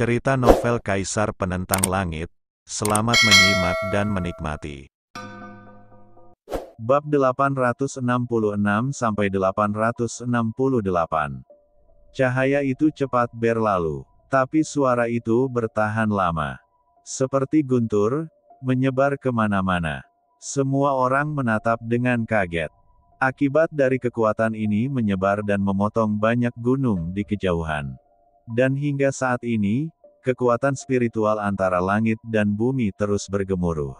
Cerita novel Kaisar Penentang Langit. Selamat menyimak dan menikmati. Bab 866-868. Cahaya itu cepat berlalu, tapi suara itu bertahan lama. Seperti guntur, menyebar kemana-mana. Semua orang menatap dengan kaget. Akibat dari kekuatan ini menyebar dan memotong banyak gunung di kejauhan. Dan hingga saat ini, kekuatan spiritual antara langit dan bumi terus bergemuruh.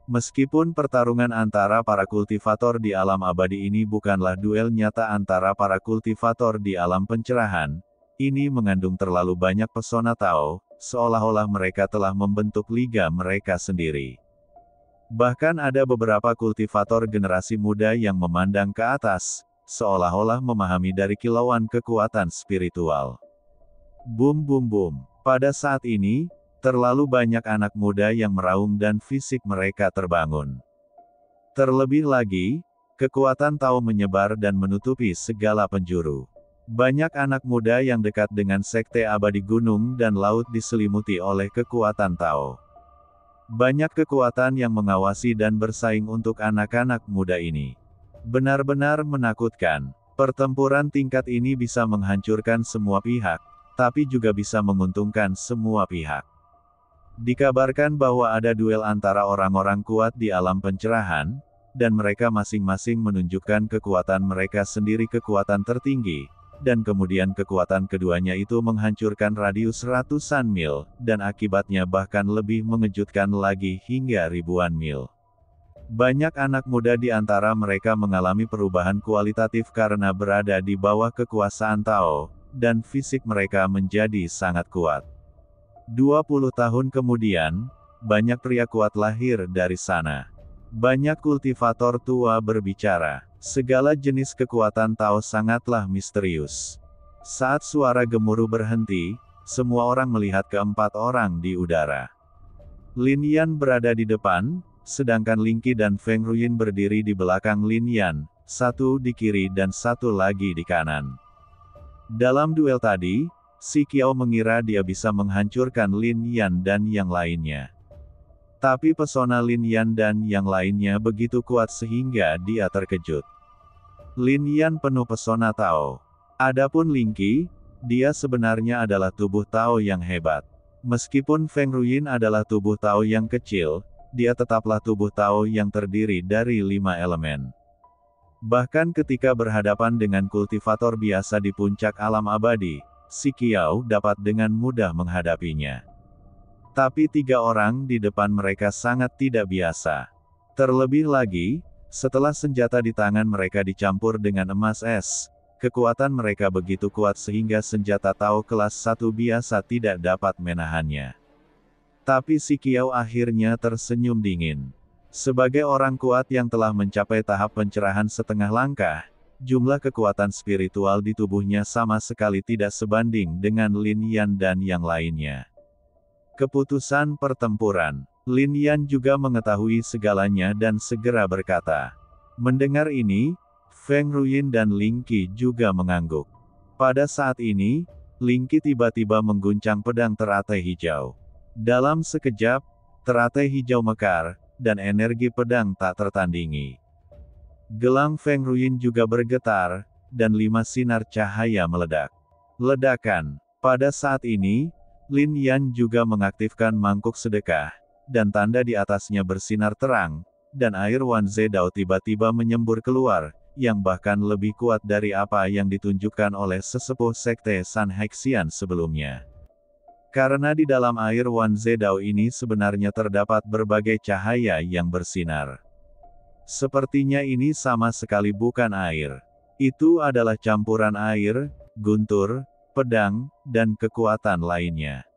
Meskipun pertarungan antara para kultivator di alam abadi ini bukanlah duel nyata antara para kultivator di alam pencerahan, ini mengandung terlalu banyak pesona Tao, seolah-olah mereka telah membentuk liga mereka sendiri. Bahkan ada beberapa kultivator generasi muda yang memandang ke atas, seolah-olah memahami dari kilauan kekuatan spiritual. Bum bum bum. Pada saat ini, terlalu banyak anak muda yang meraung dan fisik mereka terbangun. Terlebih lagi, kekuatan Tao menyebar dan menutupi segala penjuru. Banyak anak muda yang dekat dengan sekte abadi gunung dan laut diselimuti oleh kekuatan Tao. Banyak kekuatan yang mengawasi dan bersaing untuk anak-anak muda ini. Benar-benar menakutkan. Pertempuran tingkat ini bisa menghancurkan semua pihak, tapi juga bisa menguntungkan semua pihak. Dikabarkan bahwa ada duel antara orang-orang kuat di alam pencerahan, dan mereka masing-masing menunjukkan kekuatan mereka sendiri kekuatan tertinggi, dan kemudian kekuatan keduanya itu menghancurkan radius ratusan mil, dan akibatnya bahkan lebih mengejutkan lagi hingga ribuan mil. Banyak anak muda di antara mereka mengalami perubahan kualitatif karena berada di bawah kekuasaan Tao, dan fisik mereka menjadi sangat kuat. 20 tahun kemudian, banyak pria kuat lahir dari sana. Banyak kultivator tua berbicara. Segala jenis kekuatan Tao sangatlah misterius. Saat suara gemuruh berhenti, semua orang melihat keempat orang di udara. Lin Yan berada di depan, sedangkan Ling Qi dan Feng Ruyin berdiri di belakang Lin Yan, satu di kiri dan satu lagi di kanan. Dalam duel tadi, Si Qiao mengira dia bisa menghancurkan Lin Yan dan yang lainnya. Tapi pesona Lin Yan dan yang lainnya begitu kuat sehingga dia terkejut. Lin Yan penuh pesona Tao. Adapun Ling Qi, dia sebenarnya adalah tubuh Tao yang hebat. Meskipun Feng Ruyin adalah tubuh Tao yang kecil, dia tetaplah tubuh Tao yang terdiri dari 5 elemen. Bahkan ketika berhadapan dengan kultivator biasa di puncak alam abadi, Si Qiao dapat dengan mudah menghadapinya. Tapi 3 orang di depan mereka sangat tidak biasa. Terlebih lagi, setelah senjata di tangan mereka dicampur dengan emas es, kekuatan mereka begitu kuat sehingga senjata Tao kelas 1 biasa tidak dapat menahannya. Tapi Si Qiao akhirnya tersenyum dingin. Sebagai orang kuat yang telah mencapai tahap pencerahan setengah langkah, jumlah kekuatan spiritual di tubuhnya sama sekali tidak sebanding dengan Lin Yan dan yang lainnya. Keputusan pertempuran. Lin Yan juga mengetahui segalanya dan segera berkata. Mendengar ini, Feng Ruyin dan Ling Qi juga mengangguk. Pada saat ini, Ling Qi tiba-tiba mengguncang pedang teratai hijau. Dalam sekejap, teratai hijau mekar, dan energi pedang tak tertandingi. Gelang Feng Ruyin juga bergetar, dan 5 sinar cahaya meledak. Ledakan. Pada saat ini, Lin Yan juga mengaktifkan mangkuk sedekah, dan tanda di atasnya bersinar terang, dan air Wan Zedao tiba-tiba menyembur keluar, yang bahkan lebih kuat dari apa yang ditunjukkan oleh sesepuh sekte San Hexian sebelumnya. Karena di dalam air Wan Zedao ini sebenarnya terdapat berbagai cahaya yang bersinar. Sepertinya ini sama sekali bukan air. Itu adalah campuran air, guntur, pedang, dan kekuatan lainnya.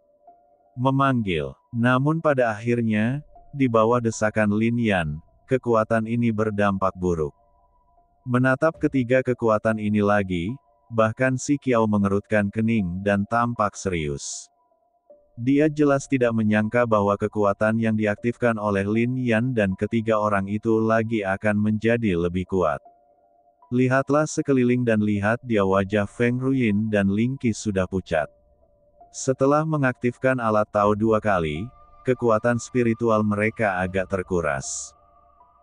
Memanggil. Namun pada akhirnya, di bawah desakan Lin Yan, kekuatan ini berdampak buruk. Menatap ketiga kekuatan ini lagi, bahkan Si Qiao mengerutkan kening dan tampak serius. Dia jelas tidak menyangka bahwa kekuatan yang diaktifkan oleh Lin Yan dan ketiga orang itu lagi akan menjadi lebih kuat. Lihatlah sekeliling dan lihat dia wajah Feng Ruyin dan Ling Qi sudah pucat. Setelah mengaktifkan alat Tao 2 kali, kekuatan spiritual mereka agak terkuras.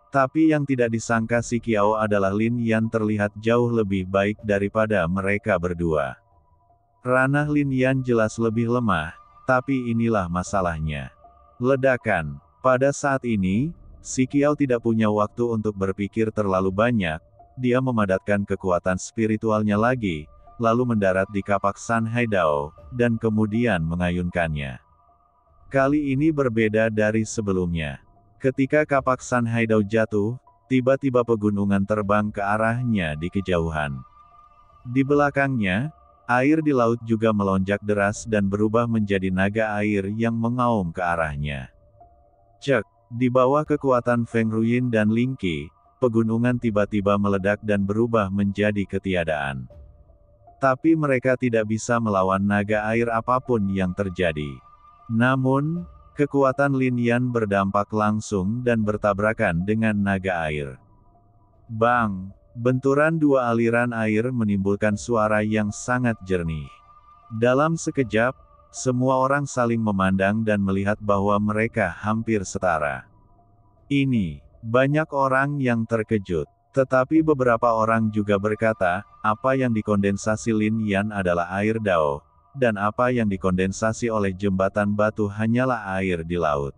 Tapi yang tidak disangka si Qiao adalah Lin Yan terlihat jauh lebih baik daripada mereka berdua. Ranah Lin Yan jelas lebih lemah, tapi inilah masalahnya. Ledakan. Pada saat ini, si Qiao tidak punya waktu untuk berpikir terlalu banyak, dia memadatkan kekuatan spiritualnya lagi, lalu mendarat di kapak San Haidao, dan kemudian mengayunkannya. Kali ini berbeda dari sebelumnya. Ketika kapak San Haidao jatuh, tiba-tiba pegunungan terbang ke arahnya di kejauhan. Di belakangnya, air di laut juga melonjak deras dan berubah menjadi naga air yang mengaum ke arahnya. Cek, di bawah kekuatan Feng Ruyin dan Ling Qi, pegunungan tiba-tiba meledak dan berubah menjadi ketiadaan. Tapi mereka tidak bisa melawan naga air apapun yang terjadi. Namun, kekuatan Lin Yan berdampak langsung dan bertabrakan dengan naga air. Bang! Benturan dua aliran air menimbulkan suara yang sangat jernih. Dalam sekejap, semua orang saling memandang dan melihat bahwa mereka hampir setara. Ini, banyak orang yang terkejut. Tetapi beberapa orang juga berkata, apa yang dikondensasi Lin Yan adalah air Dao, dan apa yang dikondensasi oleh jembatan batu hanyalah air di laut.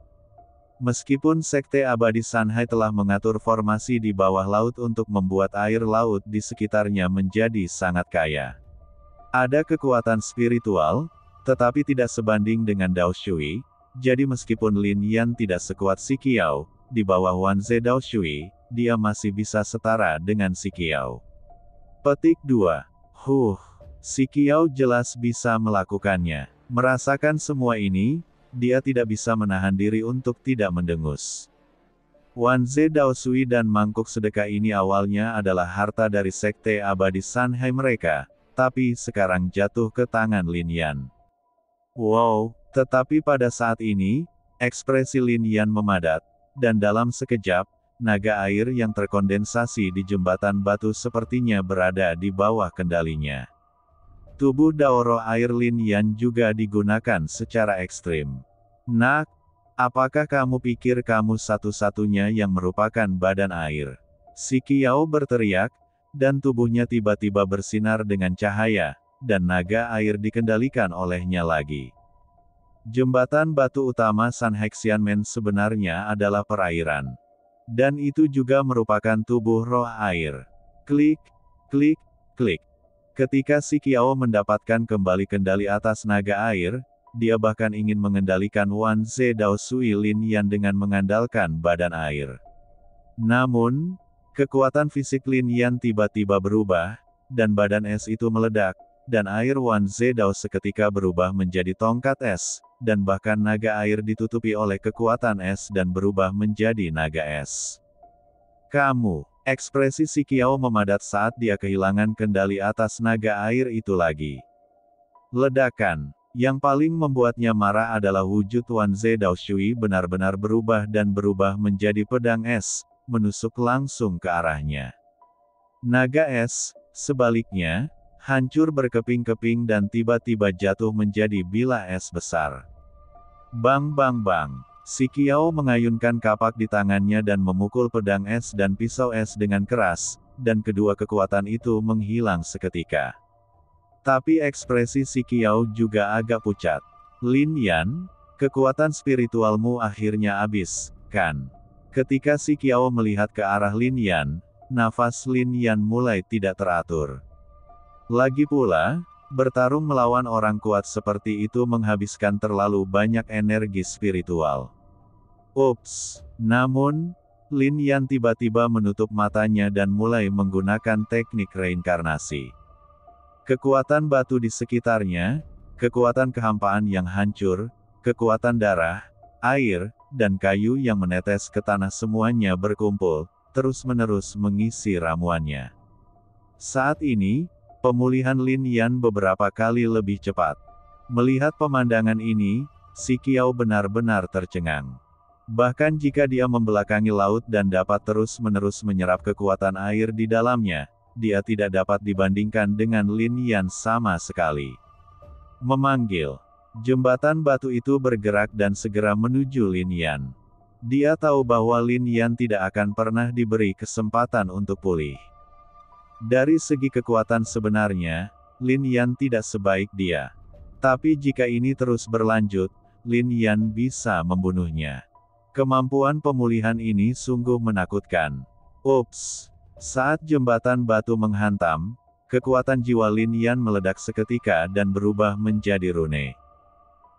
Meskipun Sekte Abadi Sanhai telah mengatur formasi di bawah laut untuk membuat air laut di sekitarnya menjadi sangat kaya. Ada kekuatan spiritual, tetapi tidak sebanding dengan Dao Shui, jadi meskipun Lin Yan tidak sekuat si Qiao, di bawah Wanze Dao Shui, dia masih bisa setara dengan si Qiao. Petik 2. Si Qiao jelas bisa melakukannya. Merasakan semua ini, dia tidak bisa menahan diri untuk tidak mendengus. Wanze Dao Shui dan mangkuk sedekah ini awalnya adalah harta dari Sekte Abadi Sanhai mereka, tapi sekarang jatuh ke tangan Lin Yan. Wow, tetapi pada saat ini, ekspresi Lin Yan memadat, dan dalam sekejap, naga air yang terkondensasi di jembatan batu sepertinya berada di bawah kendalinya. Tubuh Daoro air Lin Yan juga digunakan secara ekstrim. Nak, apakah kamu pikir kamu satu-satunya yang merupakan badan air? Si Qiao berteriak, dan tubuhnya tiba-tiba bersinar dengan cahaya, dan naga air dikendalikan olehnya lagi. Jembatan batu utama San Hexianmen sebenarnya adalah perairan. Dan itu juga merupakan tubuh roh air. Klik, klik, klik. Ketika si Qiao mendapatkan kembali kendali atas naga air, dia bahkan ingin mengendalikan Wanze Dao Shui Lin Yan dengan mengandalkan badan air. Namun, kekuatan fisik Lin Yan tiba-tiba berubah, dan badan es itu meledak, dan air Wanze Dao seketika berubah menjadi tongkat es, dan bahkan naga air ditutupi oleh kekuatan es dan berubah menjadi naga es. Ekspresi si Qiao memadat saat dia kehilangan kendali atas naga air itu lagi. Ledakan. Yang paling membuatnya marah adalah wujud Wanze Dao Shui benar-benar berubah dan berubah menjadi pedang es, menusuk langsung ke arahnya. Naga es, sebaliknya, hancur berkeping-keping dan tiba-tiba jatuh menjadi bilah es besar. Bang bang bang. Si Qiao mengayunkan kapak di tangannya dan memukul pedang es dan pisau es dengan keras, dan kedua kekuatan itu menghilang seketika. Tapi ekspresi si Qiao juga agak pucat. Lin Yan, kekuatan spiritualmu akhirnya habis, kan? Ketika si Qiao melihat ke arah Lin Yan, nafas Lin Yan mulai tidak teratur. Lagi pula, bertarung melawan orang kuat seperti itu menghabiskan terlalu banyak energi spiritual. Ups! Namun, Lin Yan tiba-tiba menutup matanya dan mulai menggunakan teknik reinkarnasi. Kekuatan batu di sekitarnya, kekuatan kehampaan yang hancur, kekuatan darah, air, dan kayu yang menetes ke tanah semuanya berkumpul, terus-menerus mengisi ramuannya. Saat ini, pemulihan Lin Yan beberapa kali lebih cepat. Melihat pemandangan ini, si Qiao benar-benar tercengang. Bahkan jika dia membelakangi laut dan dapat terus-menerus menyerap kekuatan air di dalamnya, dia tidak dapat dibandingkan dengan Lin Yan sama sekali. Memanggil. Jembatan batu itu bergerak dan segera menuju Lin Yan. Dia tahu bahwa Lin Yan tidak akan pernah diberi kesempatan untuk pulih. Dari segi kekuatan sebenarnya, Lin Yan tidak sebaik dia. Tapi jika ini terus berlanjut, Lin Yan bisa membunuhnya. Kemampuan pemulihan ini sungguh menakutkan. Ups! Saat jembatan batu menghantam, kekuatan jiwa Lin Yan meledak seketika dan berubah menjadi rune.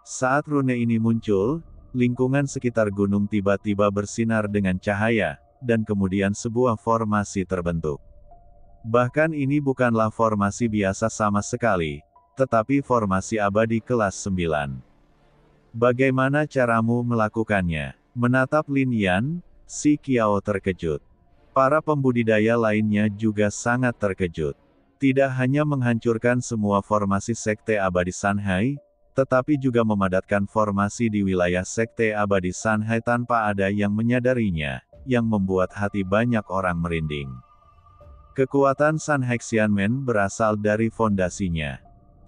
Saat rune ini muncul, lingkungan sekitar gunung tiba-tiba bersinar dengan cahaya, dan kemudian sebuah formasi terbentuk. Bahkan ini bukanlah formasi biasa sama sekali, tetapi formasi abadi kelas 9. Bagaimana caramu melakukannya? Menatap Lin Yan, si Qiao terkejut. Para pembudidaya lainnya juga sangat terkejut. Tidak hanya menghancurkan semua formasi Sekte Abadi Sanhai, tetapi juga memadatkan formasi di wilayah Sekte Abadi Sanhai tanpa ada yang menyadarinya, yang membuat hati banyak orang merinding. Kekuatan Sanhai Xianmen berasal dari fondasinya.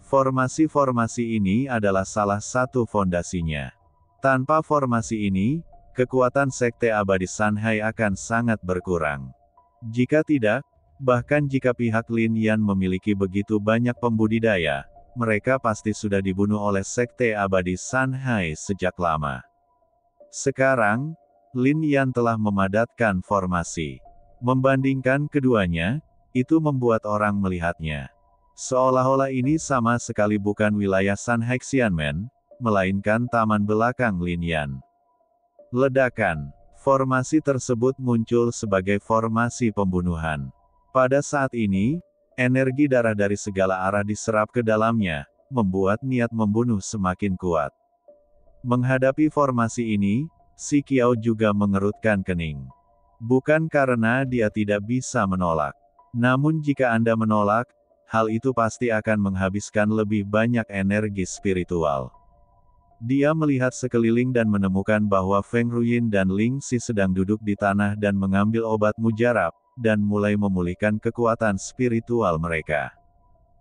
Formasi-formasi ini adalah salah satu fondasinya. Tanpa formasi ini, kekuatan Sekte Abadi Sanhai akan sangat berkurang. Jika tidak, bahkan jika pihak Lin Yan memiliki begitu banyak pembudidaya, mereka pasti sudah dibunuh oleh Sekte Abadi Sanhai sejak lama. Sekarang, Lin Yan telah memadatkan formasi. Membandingkan keduanya, itu membuat orang melihatnya seolah-olah ini sama sekali bukan wilayah Sanhai Xianmen, melainkan taman belakang Lin Yan. Ledakan. Formasi tersebut muncul sebagai formasi pembunuhan. Pada saat ini, energi darah dari segala arah diserap ke dalamnya, membuat niat membunuh semakin kuat. Menghadapi formasi ini, si Qiao juga mengerutkan kening. Bukan karena dia tidak bisa menolak. Namun jika Anda menolak, hal itu pasti akan menghabiskan lebih banyak energi spiritual. Dia melihat sekeliling dan menemukan bahwa Feng Ruyin dan Ling Xi sedang duduk di tanah dan mengambil obat mujarab, dan mulai memulihkan kekuatan spiritual mereka.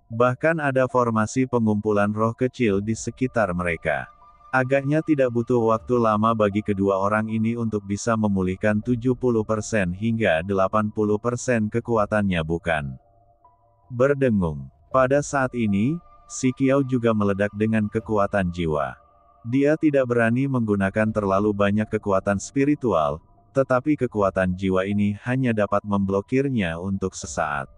Bahkan ada formasi pengumpulan roh kecil di sekitar mereka. Agaknya tidak butuh waktu lama bagi kedua orang ini untuk bisa memulihkan 70% hingga 80% kekuatannya bukan? Berdengung. Pada saat ini, si Qiao juga meledak dengan kekuatan jiwa. Dia tidak berani menggunakan terlalu banyak kekuatan spiritual, tetapi kekuatan jiwa ini hanya dapat memblokirnya untuk sesaat.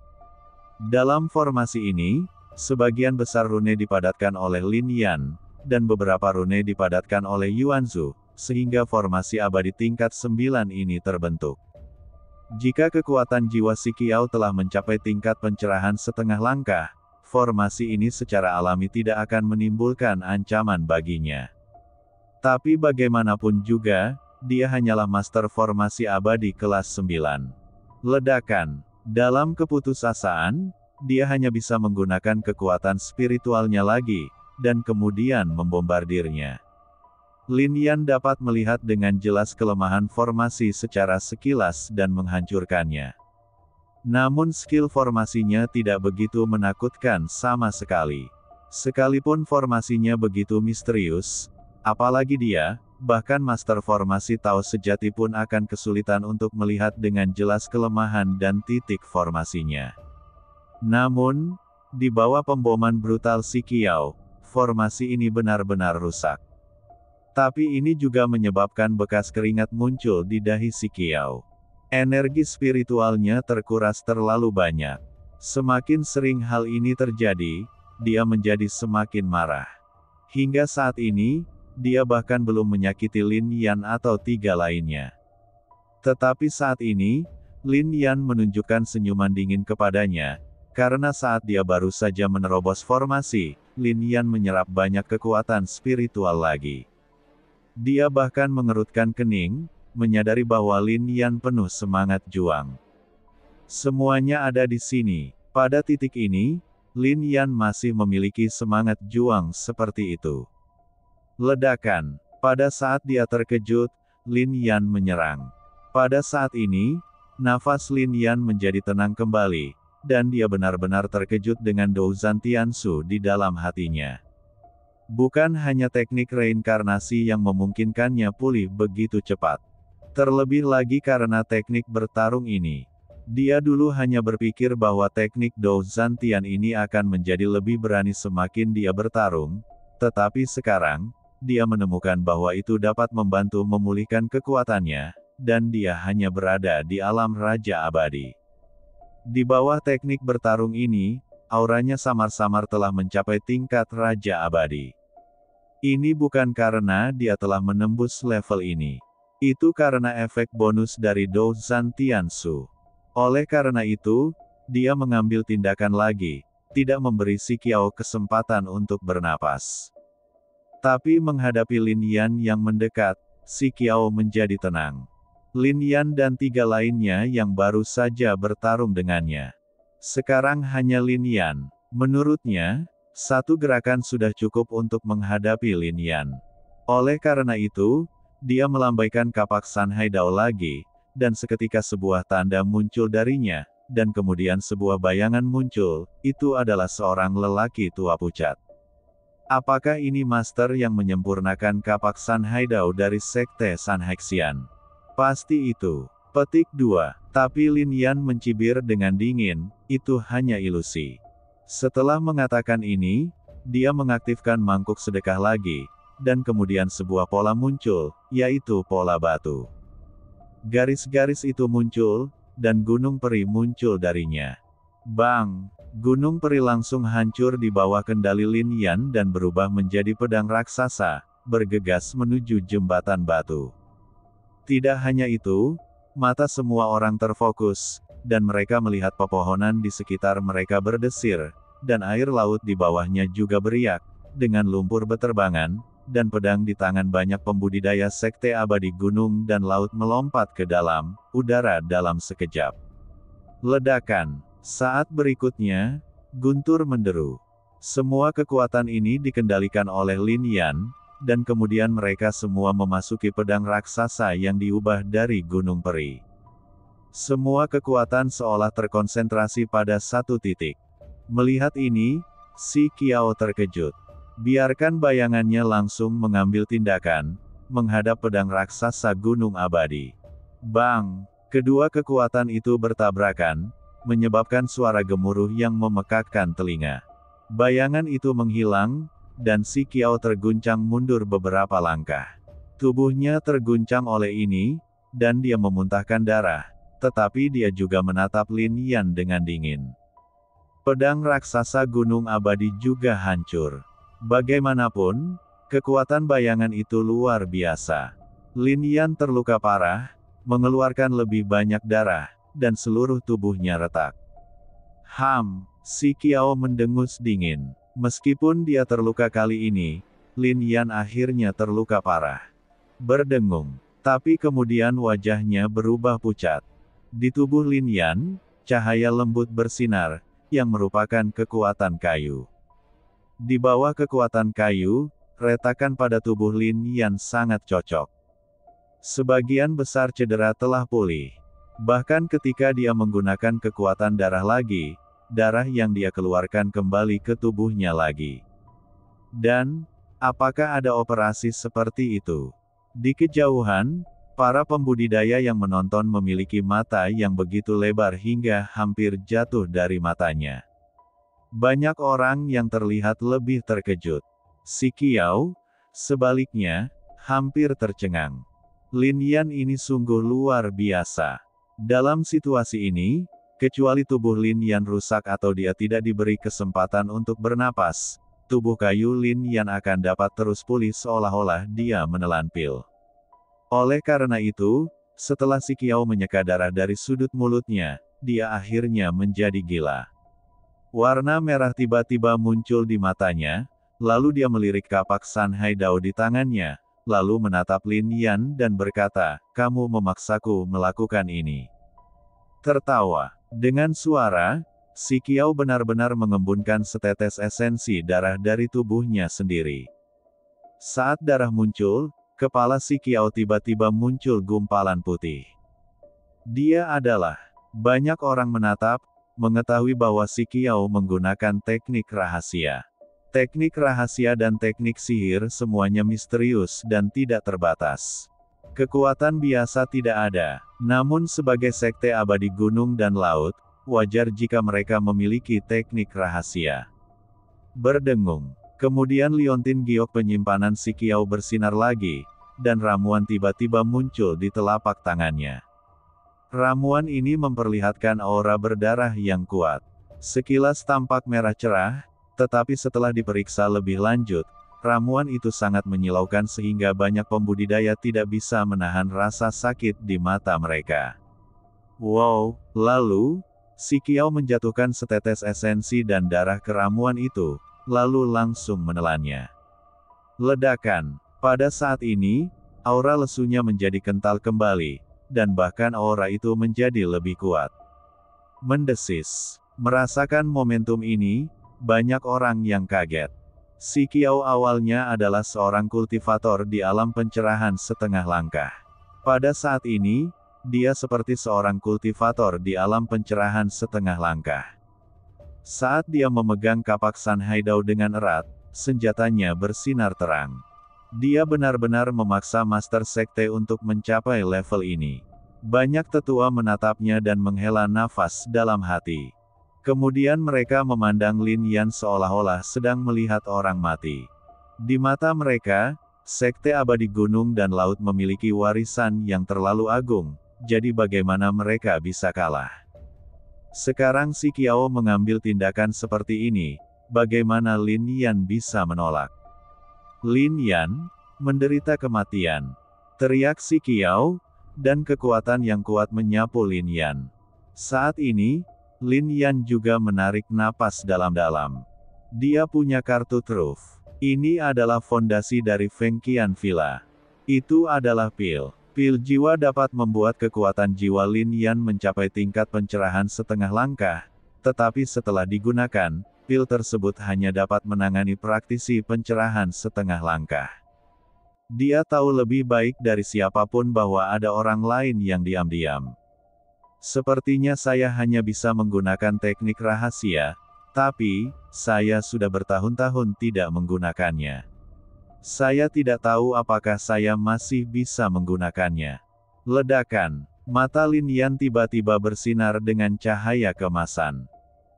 Dalam formasi ini, sebagian besar rune dipadatkan oleh Lin Yan, dan beberapa rune dipadatkan oleh Yuanzu, sehingga formasi abadi tingkat 9 ini terbentuk. Jika kekuatan jiwa si Qiao telah mencapai tingkat pencerahan setengah langkah, formasi ini secara alami tidak akan menimbulkan ancaman baginya. Tapi bagaimanapun juga, dia hanyalah master formasi abadi kelas 9. Ledakan. Dalam keputusasaan, dia hanya bisa menggunakan kekuatan spiritualnya lagi, dan kemudian membombardirnya. Lin Yan dapat melihat dengan jelas kelemahan formasi secara sekilas dan menghancurkannya. Namun skill formasinya tidak begitu menakutkan sama sekali. Sekalipun formasinya begitu misterius, apalagi dia, bahkan master formasi Tao sejati pun akan kesulitan untuk melihat dengan jelas kelemahan dan titik formasinya. Namun, di bawah pemboman brutal si Qiao, formasi ini benar-benar rusak. Tapi ini juga menyebabkan bekas keringat muncul di dahi si Qiao. Energi spiritualnya terkuras terlalu banyak. Semakin sering hal ini terjadi, dia menjadi semakin marah. Hingga saat ini, dia bahkan belum menyakiti Lin Yan atau 3 lainnya. Tetapi saat ini, Lin Yan menunjukkan senyuman dingin kepadanya, karena saat dia baru saja menerobos formasi, Lin Yan menyerap banyak kekuatan spiritual lagi. Dia bahkan mengerutkan kening, menyadari bahwa Lin Yan penuh semangat juang. Semuanya ada di sini. Pada titik ini, Lin Yan masih memiliki semangat juang seperti itu. Ledakan. Pada saat dia terkejut, Lin Yan menyerang. Pada saat ini, nafas Lin Yan menjadi tenang kembali, dan dia benar-benar terkejut dengan Douzhan Tiansu di dalam hatinya. Bukan hanya teknik reinkarnasi yang memungkinkannya pulih begitu cepat. Terlebih lagi karena teknik bertarung ini. Dia dulu hanya berpikir bahwa teknik Dou Zantian ini akan menjadi lebih berani semakin dia bertarung, tetapi sekarang, dia menemukan bahwa itu dapat membantu memulihkan kekuatannya, dan dia hanya berada di alam Raja Abadi. Di bawah teknik bertarung ini, auranya samar-samar telah mencapai tingkat Raja Abadi. Ini bukan karena dia telah menembus level ini. Itu karena efek bonus dari Dou Zantian Su. Oleh karena itu, dia mengambil tindakan lagi, tidak memberi Si Qiao kesempatan untuk bernapas. Tapi menghadapi Lin Yan yang mendekat, Si Qiao menjadi tenang. Lin Yan dan 3 lainnya yang baru saja bertarung dengannya. Sekarang hanya Lin Yan. Menurutnya, satu gerakan sudah cukup untuk menghadapi Lin Yan. Oleh karena itu, dia melambaikan kapak San Haidao lagi, dan seketika sebuah tanda muncul darinya, dan kemudian sebuah bayangan muncul, itu adalah seorang lelaki tua pucat. Apakah ini master yang menyempurnakan kapak San Haidao dari Sekte San Hexian? Pasti itu. Petik 2. Tapi Lin Yan mencibir dengan dingin, itu hanya ilusi. Setelah mengatakan ini, dia mengaktifkan mangkuk sedekah lagi, dan kemudian sebuah pola muncul, yaitu pola batu. Garis-garis itu muncul, dan gunung peri muncul darinya. Bang! Gunung peri langsung hancur di bawah kendali Lin Yan dan berubah menjadi pedang raksasa, bergegas menuju jembatan batu. Tidak hanya itu, mata semua orang terfokus, dan mereka melihat pepohonan di sekitar mereka berdesir, dan air laut di bawahnya juga beriak, dengan lumpur beterbangan, dan pedang di tangan banyak pembudidaya sekte abadi gunung dan laut melompat ke dalam udara dalam sekejap. Ledakan. Saat berikutnya, guntur menderu. Semua kekuatan ini dikendalikan oleh Lin Yan, dan kemudian mereka semua memasuki pedang raksasa yang diubah dari gunung peri. Semua kekuatan seolah terkonsentrasi pada satu titik. Melihat ini, Si Qiao terkejut. Biarkan bayangannya langsung mengambil tindakan, menghadap pedang raksasa gunung abadi. Bang! Kedua kekuatan itu bertabrakan, menyebabkan suara gemuruh yang memekakkan telinga. Bayangan itu menghilang, dan Si Qiao terguncang mundur beberapa langkah. Tubuhnya terguncang oleh ini, dan dia memuntahkan darah. Tetapi dia juga menatap Lin Yan dengan dingin. Pedang raksasa gunung abadi juga hancur. Bagaimanapun, kekuatan bayangan itu luar biasa. Lin Yan terluka parah, mengeluarkan lebih banyak darah, dan seluruh tubuhnya retak. Si Qiao mendengus dingin. Meskipun dia terluka kali ini, Lin Yan akhirnya terluka parah. Berdengung. Tapi kemudian wajahnya berubah pucat. Di tubuh Lin Yan, cahaya lembut bersinar, yang merupakan kekuatan kayu. Di bawah kekuatan kayu, retakan pada tubuh Lin Yan sangat cocok. Sebagian besar cedera telah pulih. Bahkan ketika dia menggunakan kekuatan darah lagi, darah yang dia keluarkan kembali ke tubuhnya lagi. Dan, apakah ada operasi seperti itu? Di kejauhan, para pembudidaya yang menonton memiliki mata yang begitu lebar hingga hampir jatuh dari matanya. Banyak orang yang terlihat lebih terkejut. Si Qiao, sebaliknya, hampir tercengang. Lin Yan ini sungguh luar biasa. Dalam situasi ini, kecuali tubuh Lin Yan rusak atau dia tidak diberi kesempatan untuk bernapas, tubuh kayu Lin Yan akan dapat terus pulih seolah-olah dia menelan pil. Oleh karena itu, setelah Si Qiao menyeka darah dari sudut mulutnya, dia akhirnya menjadi gila. Warna merah tiba-tiba muncul di matanya, lalu dia melirik kapak San Haidao di tangannya, lalu menatap Lin Yan dan berkata, "Kamu memaksaku melakukan ini." Tertawa. Dengan suara, Si Qiao benar-benar mengembunkan setetes esensi darah dari tubuhnya sendiri. Saat darah muncul, kepala Si Qiao tiba-tiba muncul gumpalan putih. Dia adalah. Banyak orang menatap, mengetahui bahwa Si Qiao menggunakan teknik rahasia. Teknik rahasia dan teknik sihir semuanya misterius dan tidak terbatas. Kekuatan biasa tidak ada, namun sebagai sekte abadi gunung dan laut, wajar jika mereka memiliki teknik rahasia. Berdengung. Kemudian liontin giok penyimpanan si Kiau bersinar lagi, dan ramuan tiba-tiba muncul di telapak tangannya. Ramuan ini memperlihatkan aura berdarah yang kuat. Sekilas tampak merah cerah, tetapi setelah diperiksa lebih lanjut, ramuan itu sangat menyilaukan sehingga banyak pembudidaya tidak bisa menahan rasa sakit di mata mereka. Wow, lalu, si Kiau menjatuhkan setetes esensi dan darah ke ramuan itu, lalu langsung menelannya. Ledakan. Pada saat ini, aura lesunya menjadi kental kembali, dan bahkan aura itu menjadi lebih kuat. Mendesis. Merasakan momentum ini, banyak orang yang kaget. Si Kiau awalnya adalah seorang kultivator di alam pencerahan setengah langkah. Pada saat ini, dia seperti seorang kultivator di alam pencerahan setengah langkah. Saat dia memegang kapak San Haidao dengan erat, senjatanya bersinar terang. Dia benar-benar memaksa Master Sekte untuk mencapai level ini. Banyak tetua menatapnya dan menghela nafas dalam hati. Kemudian mereka memandang Lin Yan seolah-olah sedang melihat orang mati. Di mata mereka, Sekte Abadi Gunung dan Laut memiliki warisan yang terlalu agung, jadi bagaimana mereka bisa kalah? Sekarang si Kiau mengambil tindakan seperti ini, bagaimana Lin Yan bisa menolak? Lin Yan menderita kematian. Teriak si Kiau, dan kekuatan yang kuat menyapu Lin Yan. Saat ini, Lin Yan juga menarik napas dalam-dalam. Dia punya kartu truf. Ini adalah fondasi dari Feng Qian Villa. Itu adalah pil. Pil jiwa dapat membuat kekuatan jiwa Lin Yan mencapai tingkat pencerahan setengah langkah, tetapi setelah digunakan, pil tersebut hanya dapat menangani praktisi pencerahan setengah langkah. Dia tahu lebih baik dari siapapun bahwa ada orang lain yang diam-diam. Sepertinya saya hanya bisa menggunakan teknik rahasia, tapi, saya sudah bertahun-tahun tidak menggunakannya. Saya tidak tahu apakah saya masih bisa menggunakannya. Ledakan. Mata Lin Yan tiba-tiba bersinar dengan cahaya kemasan.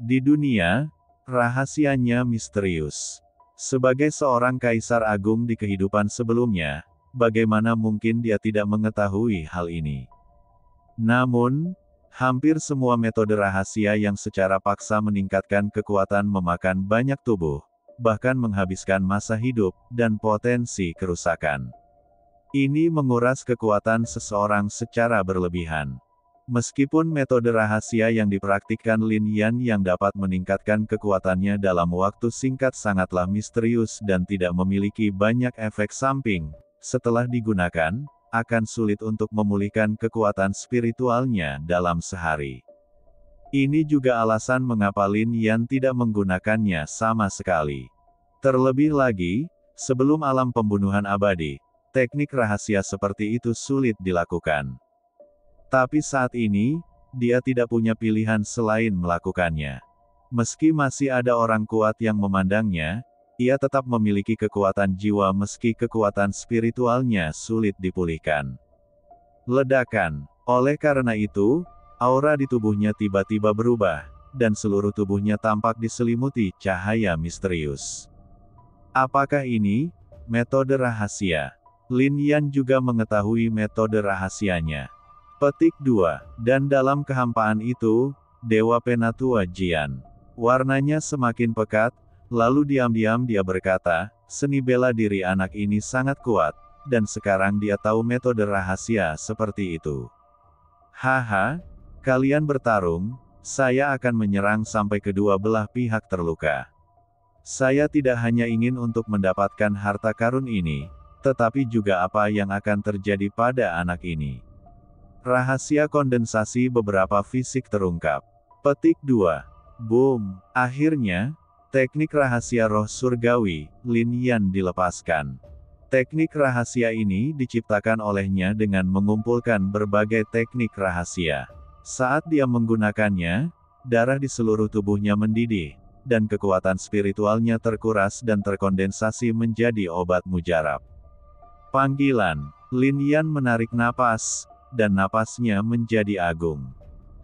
Di dunia, rahasianya misterius. Sebagai seorang kaisar agung di kehidupan sebelumnya, bagaimana mungkin dia tidak mengetahui hal ini? Namun, hampir semua metode rahasia yang secara paksa meningkatkan kekuatan memakan banyak tubuh, bahkan menghabiskan masa hidup, dan potensi kerusakan. Ini menguras kekuatan seseorang secara berlebihan. Meskipun metode rahasia yang dipraktikkan Lin Yan yang dapat meningkatkan kekuatannya dalam waktu singkat sangatlah misterius dan tidak memiliki banyak efek samping, setelah digunakan, akan sulit untuk memulihkan kekuatan spiritualnya dalam sehari. Ini juga alasan mengapa Lin Yan tidak menggunakannya sama sekali. Terlebih lagi, sebelum alam pembunuhan abadi, teknik rahasia seperti itu sulit dilakukan. Tapi saat ini, dia tidak punya pilihan selain melakukannya. Meski masih ada orang kuat yang memandangnya, ia tetap memiliki kekuatan jiwa meski kekuatan spiritualnya sulit dipulihkan. Ledakan. Oleh karena itu, aura di tubuhnya tiba-tiba berubah, dan seluruh tubuhnya tampak diselimuti cahaya misterius. Apakah ini metode rahasia? Lin Yan juga mengetahui metode rahasianya. Petik 2. Dan dalam kehampaan itu, Dewa Penatua Jian. Warnanya semakin pekat, lalu diam-diam dia berkata, seni bela diri anak ini sangat kuat, dan sekarang dia tahu metode rahasia seperti itu. Haha, kalian bertarung, saya akan menyerang sampai kedua belah pihak terluka. Saya tidak hanya ingin untuk mendapatkan harta karun ini, tetapi juga apa yang akan terjadi pada anak ini. Rahasia kondensasi beberapa fisik terungkap. Petik 2. Boom. Akhirnya, teknik rahasia roh surgawi, Lin Yan dilepaskan. Teknik rahasia ini diciptakan olehnya dengan mengumpulkan berbagai teknik rahasia. Saat dia menggunakannya, darah di seluruh tubuhnya mendidih, dan kekuatan spiritualnya terkuras dan terkondensasi menjadi obat mujarab. Panggilan. Lin Yan menarik napas, dan napasnya menjadi agung.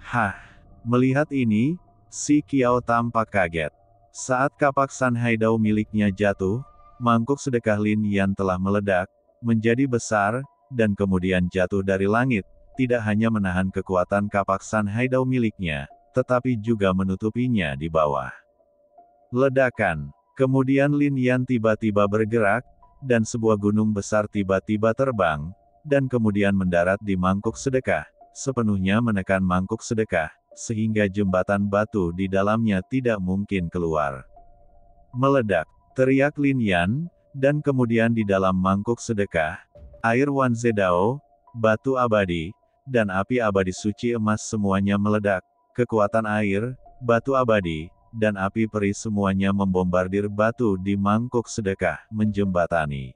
Hah! Melihat ini, si Qiao tampak kaget. Saat kapak San Haidao miliknya jatuh, mangkuk sedekah Lin Yan telah meledak, menjadi besar, dan kemudian jatuh dari langit, tidak hanya menahan kekuatan kapak San Haidao miliknya, tetapi juga menutupinya di bawah. Ledakan. Kemudian Lin Yan tiba-tiba bergerak, dan sebuah gunung besar tiba-tiba terbang, dan kemudian mendarat di mangkuk sedekah, sepenuhnya menekan mangkuk sedekah, sehingga jembatan batu di dalamnya tidak mungkin keluar. Meledak, teriak Lin Yan, dan kemudian di dalam mangkuk sedekah, air Wan Zedao, batu abadi, dan api abadi suci emas semuanya meledak, kekuatan air, batu abadi, dan api peri semuanya membombardir batu di mangkuk sedekah, menjembatani.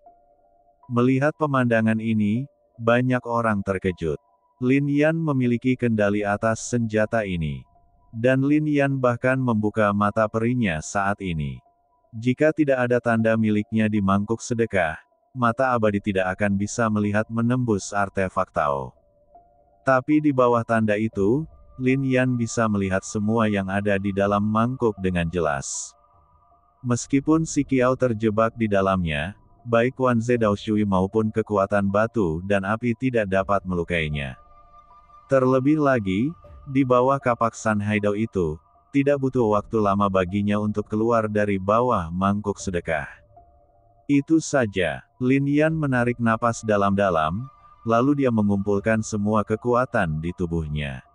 Melihat pemandangan ini, banyak orang terkejut. Lin Yan memiliki kendali atas senjata ini. Dan Lin Yan bahkan membuka mata perinya saat ini. Jika tidak ada tanda miliknya di mangkuk sedekah, mata abadi tidak akan bisa melihat menembus artefak Tao. Tapi di bawah tanda itu, Lin Yan bisa melihat semua yang ada di dalam mangkuk dengan jelas. Meskipun si Qiao terjebak di dalamnya, baik Wan Zedao Shui maupun kekuatan batu dan api tidak dapat melukainya. Terlebih lagi, di bawah kapak San Haidao itu, tidak butuh waktu lama baginya untuk keluar dari bawah mangkuk sedekah. Itu saja, Lin Yan menarik napas dalam-dalam, lalu dia mengumpulkan semua kekuatan di tubuhnya.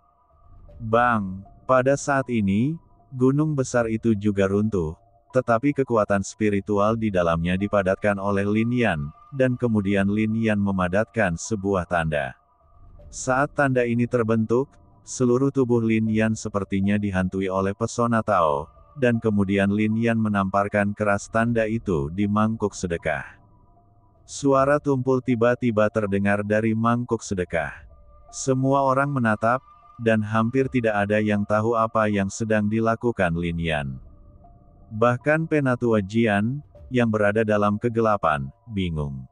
Bang! Pada saat ini, gunung besar itu juga runtuh, tetapi kekuatan spiritual di dalamnya dipadatkan oleh Lin Yan, dan kemudian Lin Yan memadatkan sebuah tanda. Saat tanda ini terbentuk, seluruh tubuh Lin Yan sepertinya dihantui oleh pesona Tao, dan kemudian Lin Yan menamparkan keras tanda itu di mangkuk sedekah. Suara tumpul tiba-tiba terdengar dari mangkuk sedekah. Semua orang menatap, dan hampir tidak ada yang tahu apa yang sedang dilakukan Lin Yan. Bahkan Penatua Jian, yang berada dalam kegelapan, bingung.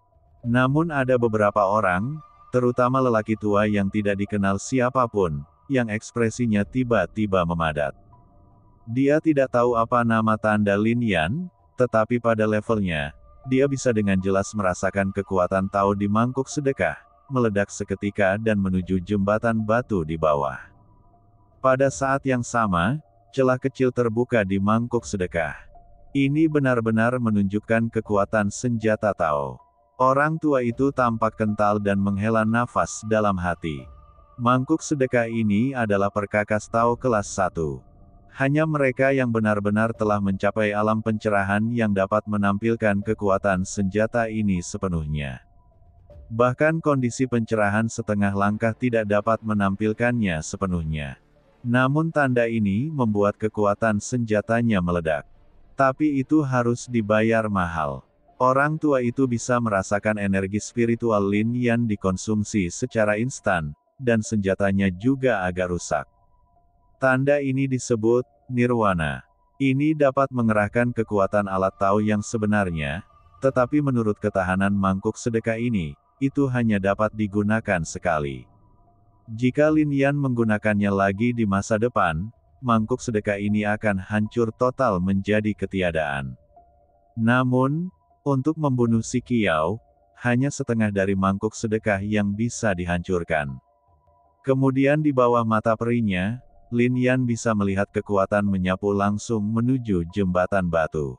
Namun ada beberapa orang, terutama lelaki tua yang tidak dikenal siapapun, yang ekspresinya tiba-tiba memadat. Dia tidak tahu apa nama tanda Lin Yan, tetapi pada levelnya, dia bisa dengan jelas merasakan kekuatan Tao di mangkuk sedekah, meledak seketika dan menuju jembatan batu di bawah. Pada saat yang sama, celah kecil terbuka di mangkuk sedekah. Ini benar-benar menunjukkan kekuatan senjata Tao. Orang tua itu tampak kental dan menghela nafas dalam hati. Mangkuk sedekah ini adalah perkakas Tao kelas 1. Hanya mereka yang benar-benar telah mencapai alam pencerahan yang dapat menampilkan kekuatan senjata ini sepenuhnya. Bahkan kondisi pencerahan setengah langkah tidak dapat menampilkannya sepenuhnya. Namun tanda ini membuat kekuatan senjatanya meledak. Tapi itu harus dibayar mahal. Orang tua itu bisa merasakan energi spiritual Lin Yan dikonsumsi secara instan, dan senjatanya juga agak rusak. Tanda ini disebut nirwana. Ini dapat mengerahkan kekuatan alat Tao yang sebenarnya, tetapi menurut ketahanan mangkuk sedekah ini, itu hanya dapat digunakan sekali. Jika Lin Yan menggunakannya lagi di masa depan, mangkuk sedekah ini akan hancur total menjadi ketiadaan. Namun, untuk membunuh si Qiao, hanya setengah dari mangkuk sedekah yang bisa dihancurkan. Kemudian di bawah mata perinya, Lin Yan bisa melihat kekuatan menyapu langsung menuju jembatan batu.